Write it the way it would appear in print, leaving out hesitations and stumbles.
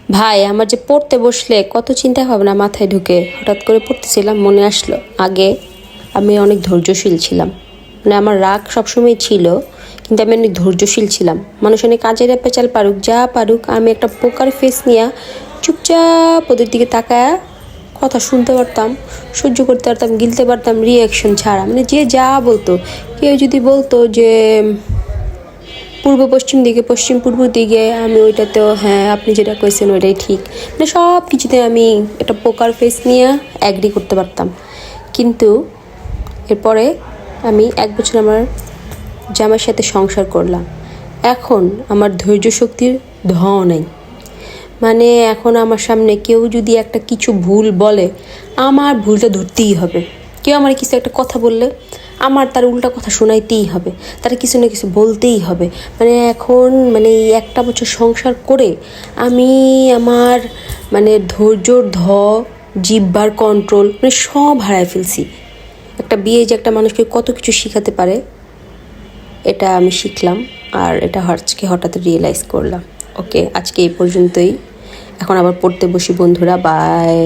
ভাই আমার যে পড়তে বসলে কত চিন্তা ভাবনা মাথায় ঢুকে, হঠাৎ করে পড়তেছিলাম, মনে আসলো আগে আমি অনেক ধৈর্যশীল ছিলাম। মানে আমার রাগ সবসময় ছিল, কিন্তু আমি অনেক ধৈর্যশীল ছিলাম। মানুষ অনেক কাজের পেঁচাল পারুক, যা পারুক, আমি একটা পোকার ফেস নিয়ে চুপচাপ ওদের দিকে তাকায়া কথা শুনতে পারতাম, সহ্য করতে পারতাম, গিলতে পারতাম রিয়াকশন ছাড়া। মানে যে যা বলতো, কেউ যদি বলতো যে পূর্ব পশ্চিম দিকে, পশ্চিম পূর্ব দিকে, আমি ওইটাতেও হ্যাঁ আপনি যেটা কইছেন ওইটাই ঠিক। মানে সব কিছুতে আমি একটা পোকার ফেস নিয়ে অ্যাগ্রি করতে পারতাম। কিন্তু এরপরে আমি 1 বছর আমার জামাইয়ের সাথে সংসার করলাম। এখন আমার ধৈর্য শক্তির ধ নেই। মানে এখন আমার সামনে কেউ যদি একটা কিছু ভুল বলে, আমার ভুলটা ধরতেই হবে। কেউ আমার কিছু একটা কথা বললে আমার তার উল্টা কথা শোনাইতেই হবে, তার কিছু না কিছু বলতেই হবে। মানে এখন মানে এই 1 বছর সংসার করে আমি আমার মানে ধৈর্যর জিহ্বার কন্ট্রোল মানে সব হারায় ফেলছি। একটা বিয়ে যে একটা মানুষকে কত কিছু শিখাতে পারে, এটা আমি শিখলাম। আর এটা আজকে হঠাৎ রিয়েলাইজ করলাম। ওকে, আজকে এই পর্যন্তই। এখন আবার পড়তে বসি বন্ধুরা, বাই।